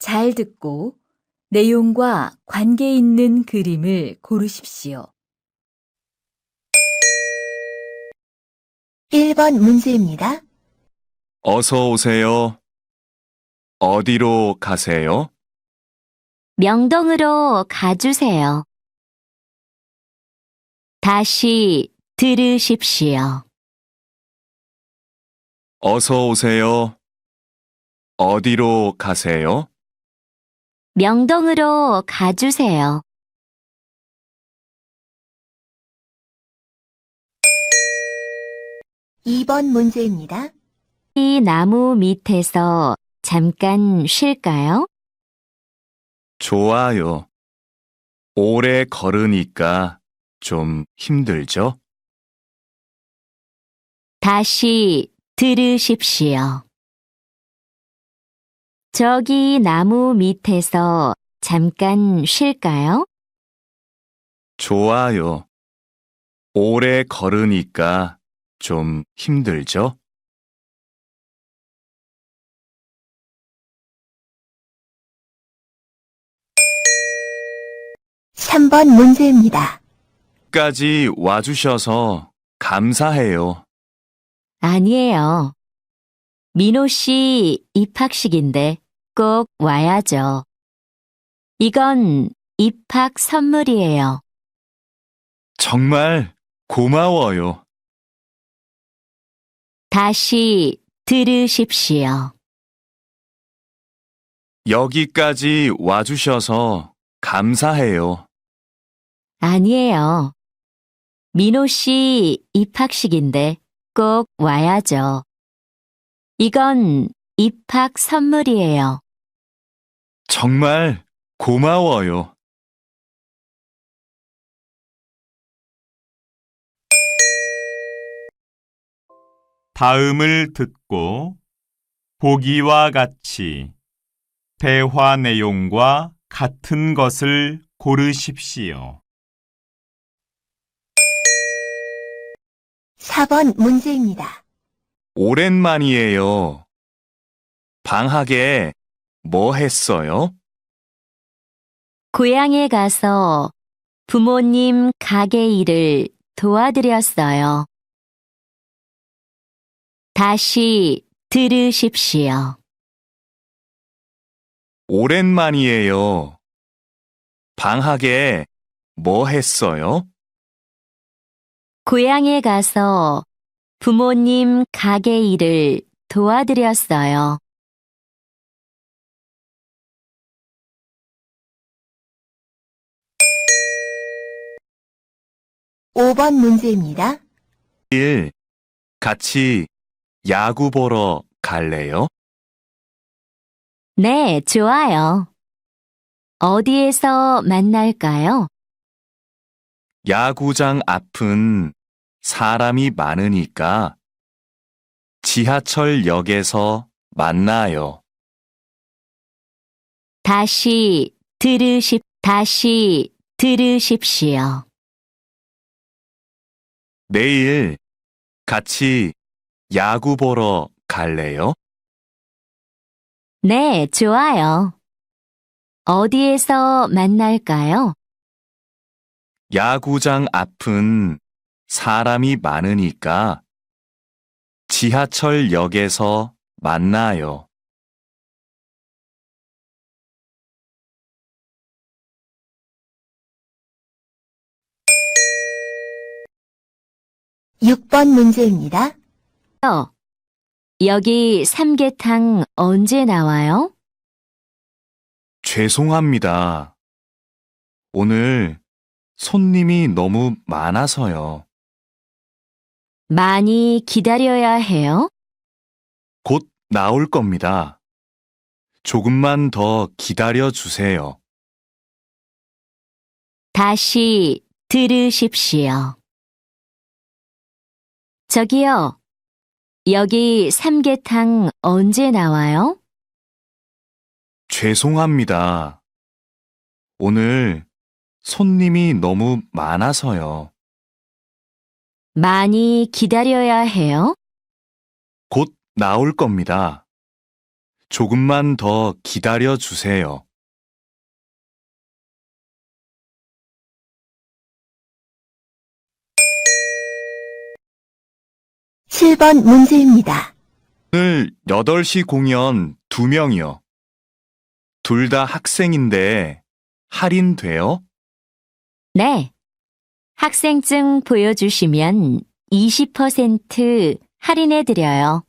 잘 듣고 내용과 관계 있는 그림을 고르십시오. 1번 문제입니다. 어서 오세요. 어디로 가세요? 명동으로 가주세요. 다시 들으십시오. 어서 오세요. 어디로 가세요? 명동으로 가주세요. 2번 문제입니다. 이 나무 밑에서 잠깐 쉴까요? 좋아요. 오래 걸으니까 좀 힘들죠? 다시 들으십시오. 저기 나무 밑에서 잠깐 쉴까요? 좋아요. 오래 걸으니까 좀 힘들죠? 3번 문제입니다. 까지 와주셔서 감사해요. 아니에요. 민호 씨 입학식인데 꼭 와야죠. 이건 입학 선물이에요. 정말 고마워요. 다시 들으십시오. 여기까지 와주셔서 감사해요. 아니에요. 민호 씨 입학식인데 꼭 와야죠. 이건 입학 선물이에요. 정말 고마워요. 다음을 듣고 보기와 같이 대화 내용과 같은 것을 고르십시오. 4번 문제입니다. 오랜만이에요. 방학에 뭐 했어요? 고향에 가서 부모님 가게 일을 도와드렸어요. 다시 들으십시오. 오랜만이에요. 방학에 뭐 했어요? 고향에 가서 부모님 가게 일을 도와드렸어요. 5번 문제입니다. 일 같이 야구 보러 갈래요? 네, 좋아요. 어디에서 만날까요? 야구장 앞은 사람이 많으니까 지하철역에서 만나요. 다시 들으십시오. 내일 같이 야구 보러 갈래요? 네, 좋아요. 어디에서 만날까요? 야구장 앞은 사람이 많으니까 지하철역에서 만나요. 6번 문제입니다. 여기 삼계탕 언제 나와요? 죄송합니다. 오늘 손님이 너무 많아서요. 많이 기다려야 해요? 곧 나올 겁니다. 조금만 더 기다려 주세요. 다시 들으십시오. 저기요, 여기 삼계탕 언제 나와요? 죄송합니다. 오늘 손님이 너무 많아서요. 많이 기다려야 해요? 곧 나올 겁니다. 조금만 더 기다려 주세요. 7번 문제입니다. 오늘 8시 공연 2명이요. 둘 다 학생인데 할인돼요? 네. 학생증 보여주시면 20% 할인해드려요.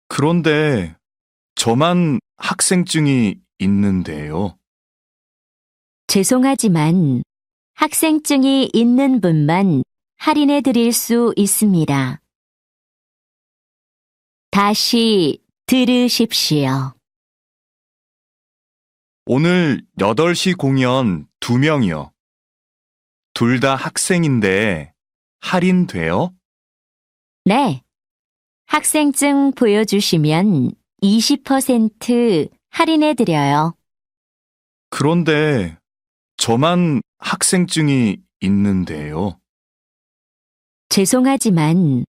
그런데 저만 학생증이 있는데요. 죄송하지만 학생증이 있는 분만 할인해드릴 수 있습니다. 다시 들으십시오. 오늘 8시 공연 2명이요. 둘 다 학생인데 할인돼요? 네. 학생증 보여주시면 20% 할인해드려요. 그런데 저만 학생증이 있는데요. 죄송하지만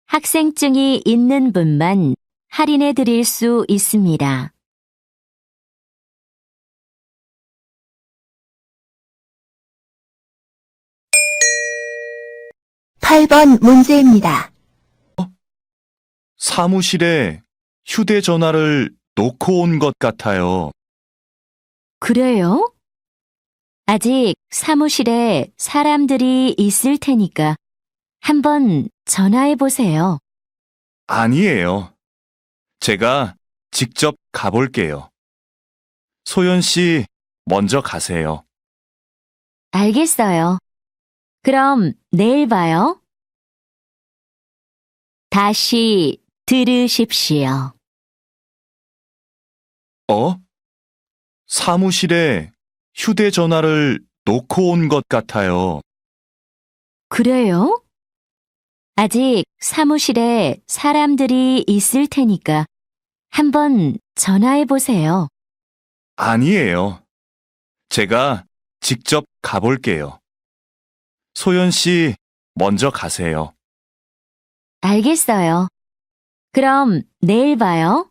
학생증이 있는 분만 할인해드릴 수 있습니다. 8번 문제입니다. 사무실에 휴대전화를 놓고 온 것 같아요. 그래요? 아직 사무실에 사람들이 있을 테니까 한번 전화해 보세요. 아니에요. 제가 직접 가볼게요. 소연 씨, 먼저 가세요. 알겠어요. 그럼 내일 봐요. 다시 들으십시오. 사무실에 휴대전화를 놓고 온 것 같아요. 그래요? 아직 사무실에 사람들이 있을 테니까 한번 전화해 보세요. 아니에요. 제가 직접 가볼게요. 소연 씨, 먼저 가세요. 알겠어요. 그럼 내일 봐요.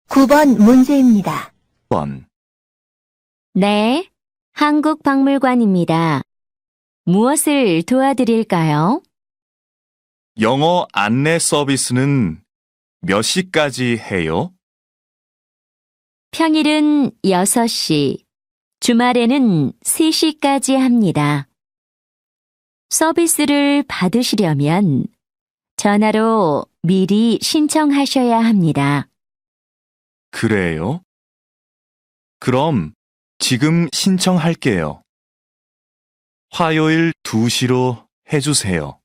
9번 문제입니다. 번. 네, 한국박물관입니다. 무엇을 도와드릴까요? 영어 안내 서비스는 몇 시까지 해요? 평일은 6시, 주말에는 3시까지 합니다. 서비스를 받으시려면 전화로 미리 신청하셔야 합니다. 그래요? 그럼 지금 신청할게요. 화요일 2시로 해주세요.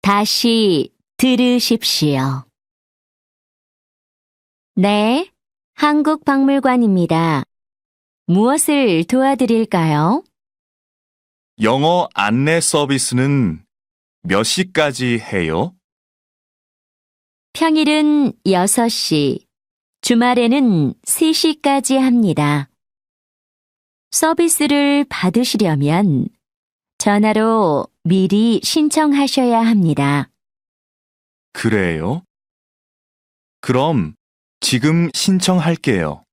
다시 들으십시오. 네, 한국박물관입니다. 무엇을 도와드릴까요? 영어 안내 서비스는 몇 시까지 해요? 평일은 6시, 주말에는 3시까지 합니다. 서비스를 받으시려면 전화로 미리 신청하셔야 합니다. 그래요? 그럼 지금 신청할게요.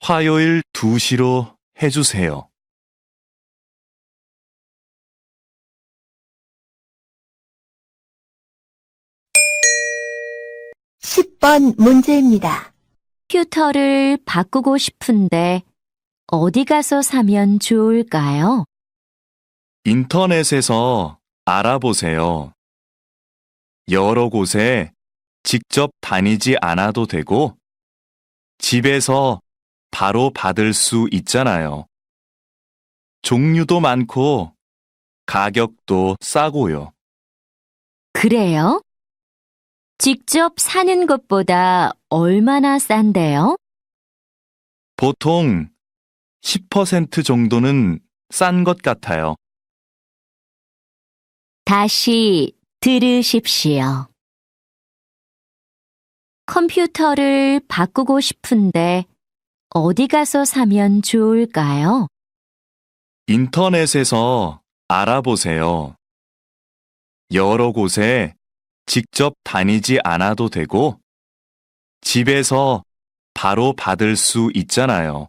화요일 2시로 해주세요. 10번 문제입니다. 컴퓨터를 바꾸고 싶은데 어디 가서 사면 좋을까요? 인터넷에서 알아보세요. 여러 곳에 직접 다니지 않아도 되고, 집에서 바로 받을 수 있잖아요. 종류도 많고, 가격도 싸고요. 그래요? 직접 사는 것보다 얼마나 싼데요? 보통 10% 정도는 싼 것 같아요. 다시 들으십시오. 컴퓨터를 바꾸고 싶은데 어디 가서 사면 좋을까요? 인터넷에서 알아보세요. 여러 곳에 직접 다니지 않아도 되고, 집에서 바로 받을 수 있잖아요.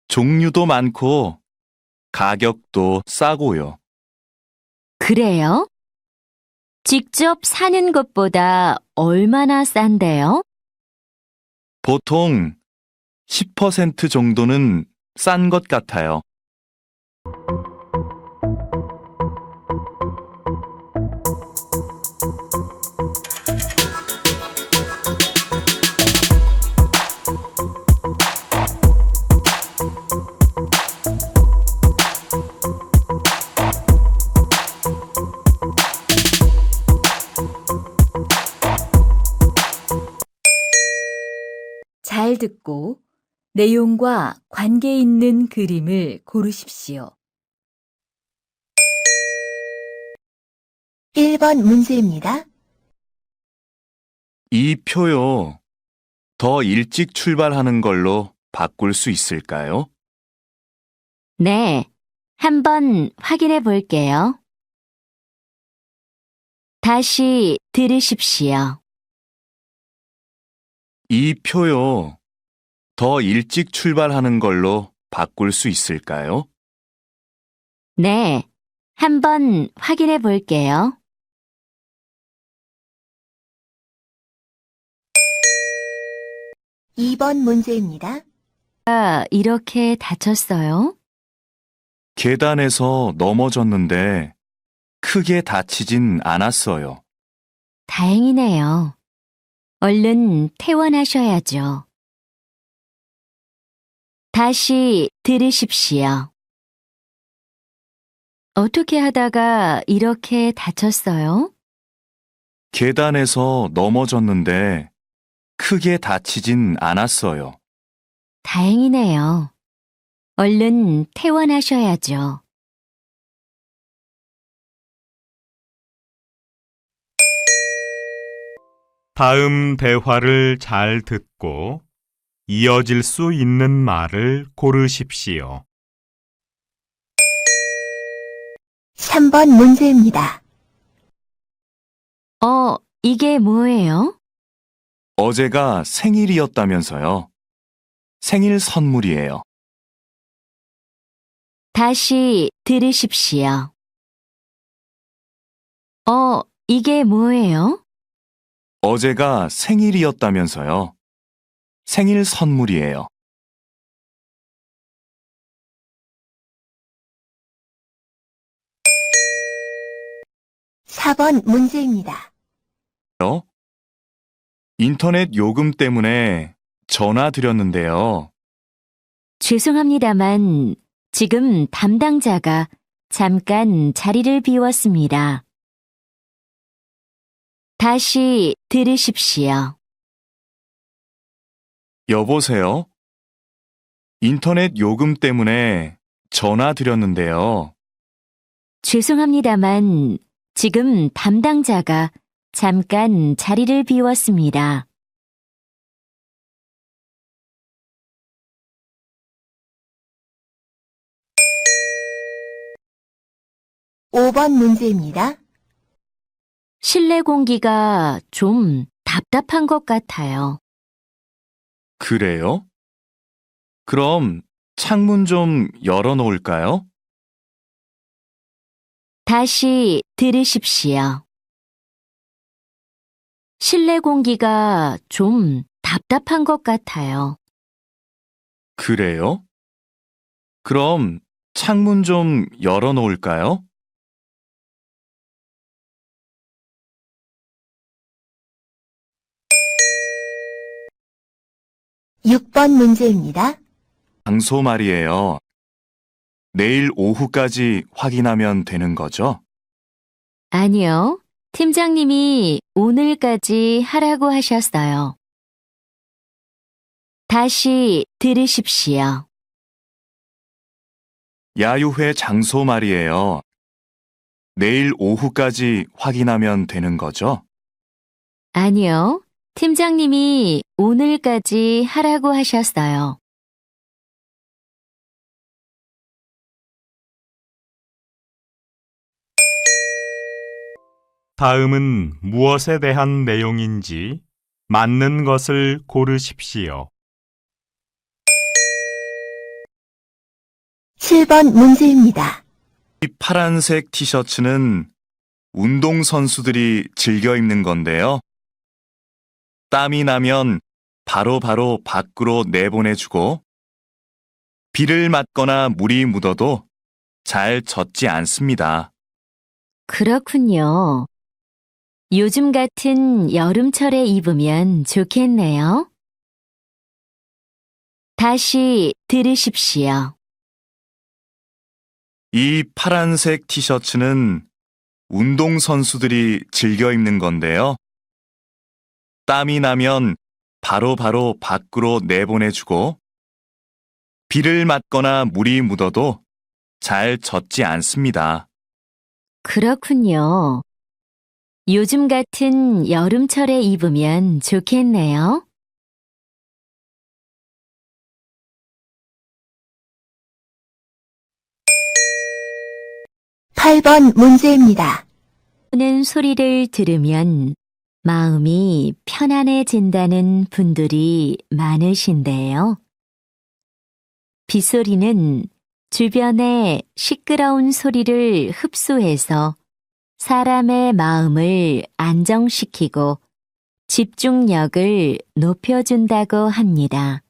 종류도 많고, 가격도 싸고요. 그래요? 직접 사는 것보다 얼마나 싼데요? 보통 10% 정도는 싼 것 같아요. 잘 듣고 내용과 관계 있는 그림을 고르십시오. 1번 문제입니다. 이 표요. 더 일찍 출발하는 걸로 바꿀 수 있을까요? 네, 한번 확인해 볼게요. 다시 들으십시오. 이 표요. 더 일찍 출발하는 걸로 바꿀 수 있을까요? 네, 한번 확인해 볼게요. 2번 문제입니다. 이렇게 다쳤어요? 계단에서 넘어졌는데 크게 다치진 않았어요. 다행이네요. 얼른 퇴원하셔야죠. 다시 들으십시오. 어떻게 하다가 이렇게 다쳤어요? 계단에서 넘어졌는데 크게 다치진 않았어요. 다행이네요. 얼른 퇴원하셔야죠. 다음 대화를 잘 듣고 이어질 수 있는 말을 고르십시오. 3번 문제입니다. 이게 뭐예요? 어제가 생일이었다면서요. 생일 선물이에요. 다시 들으십시오. 이게 뭐예요? 어제가 생일이었다면서요. 생일 선물이에요. 4번 문제입니다. 인터넷 요금 때문에 전화 드렸는데요. 죄송합니다만 지금 담당자가 잠깐 자리를 비웠습니다. 다시 들으십시오. 여보세요? 인터넷 요금 때문에 전화 드렸는데요. 죄송합니다만 지금 담당자가 잠깐 자리를 비웠습니다. 5번 문제입니다. 실내 공기가 좀 답답한 것 같아요. 그래요? 그럼 창문 좀 열어놓을까요? 다시 들으십시오. 실내 공기가 좀 답답한 것 같아요. 그래요? 그럼 창문 좀 열어놓을까요? 6번 문제입니다. 장소 말이에요. 내일 오후까지 확인하면 되는 거죠? 아니요. 팀장님이 오늘까지 하라고 하셨어요. 다시 들으십시오. 야유회 장소 말이에요. 내일 오후까지 확인하면 되는 거죠? 아니요. 팀장님이 오늘까지 하라고 하셨어요. 다음은 무엇에 대한 내용인지 맞는 것을 고르십시오. 7번 문제입니다. 이 파란색 티셔츠는 운동선수들이 즐겨 입는 건데요. 땀이 나면 바로바로 밖으로 내보내주고 비를 맞거나 물이 묻어도 잘 젖지 않습니다. 그렇군요. 요즘 같은 여름철에 입으면 좋겠네요. 다시 들으십시오. 이 파란색 티셔츠는 운동선수들이 즐겨 입는 건데요. 땀이 나면 바로바로 밖으로 내보내주고 비를 맞거나 물이 묻어도 잘 젖지 않습니다. 그렇군요. 요즘 같은 여름철에 입으면 좋겠네요. 8번 문제입니다. 는 소리를 들으면 마음이 편안해진다는 분들이 많으신데요. 빗소리는 주변의 시끄러운 소리를 흡수해서 사람의 마음을 안정시키고 집중력을 높여준다고 합니다.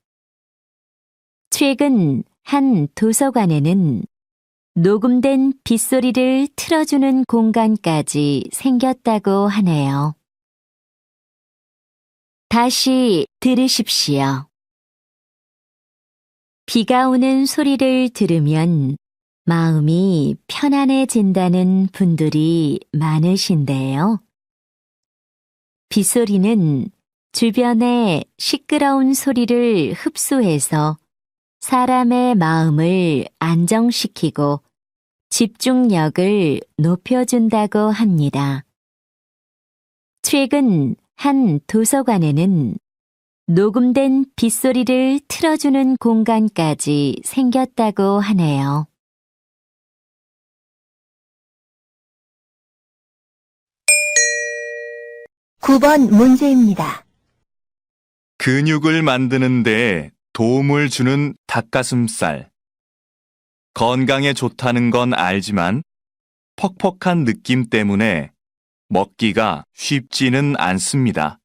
최근 한 도서관에는 녹음된 빗소리를 틀어주는 공간까지 생겼다고 하네요. 다시 들으십시오. 비가 오는 소리를 들으면 마음이 편안해진다는 분들이 많으신데요. 빗소리는 주변의 시끄러운 소리를 흡수해서 사람의 마음을 안정시키고 집중력을 높여준다고 합니다. 최근 한 도서관에는 녹음된 빗소리를 틀어주는 공간까지 생겼다고 하네요. 9번 문제입니다. 근육을 만드는 데 도움을 주는 닭가슴살. 건강에 좋다는 건 알지만 퍽퍽한 느낌 때문에 먹기가 쉽지는 않습니다.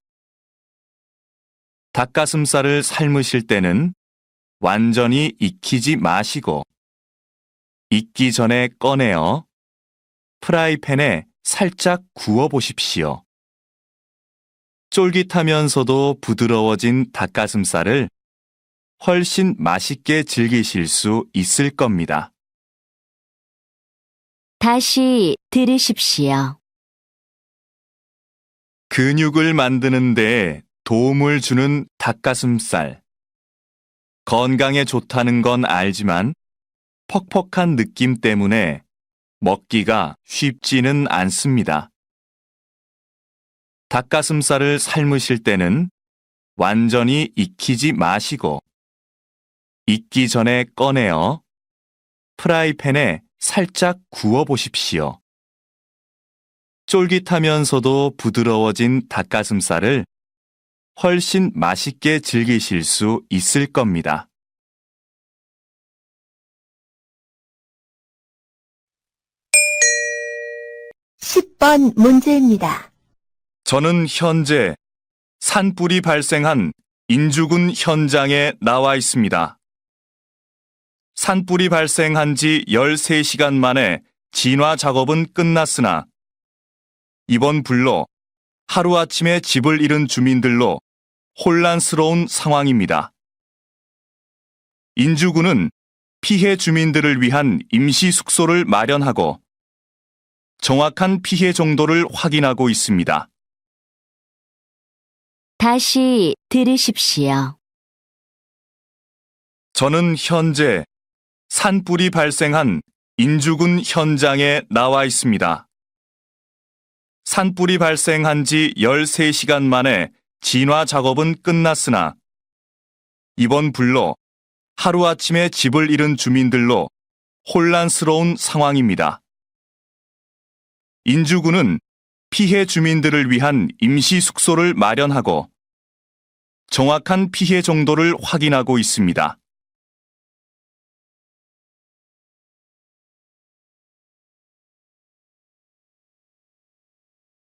닭가슴살을 삶으실 때는 완전히 익히지 마시고 익기 전에 꺼내어 프라이팬에 살짝 구워 보십시오. 쫄깃하면서도 부드러워진 닭가슴살을 훨씬 맛있게 즐기실 수 있을 겁니다. 다시 들으십시오. 근육을 만드는 데 도움을 주는 닭가슴살. 건강에 좋다는 건 알지만 퍽퍽한 느낌 때문에 먹기가 쉽지는 않습니다. 닭가슴살을 삶으실 때는 완전히 익히지 마시고 익기 전에 꺼내어 프라이팬에 살짝 구워 보십시오. 쫄깃하면서도 부드러워진 닭가슴살을 훨씬 맛있게 즐기실 수 있을 겁니다. 10번 문제입니다. 저는 현재 산불이 발생한 인주군 현장에 나와 있습니다. 산불이 발생한 지 13시간 만에 진화 작업은 끝났으나 이번 불로 하루아침에 집을 잃은 주민들로 혼란스러운 상황입니다. 인주군은 피해 주민들을 위한 임시 숙소를 마련하고 정확한 피해 정도를 확인하고 있습니다. 다시 들으십시오. 저는 현재 산불이 발생한 인주군 현장에 나와 있습니다. 산불이 발생한 지 13시간 만에 진화 작업은 끝났으나 이번 불로 하루아침에 집을 잃은 주민들로 혼란스러운 상황입니다. 인주군은 피해 주민들을 위한 임시 숙소를 마련하고 정확한 피해 정도를 확인하고 있습니다.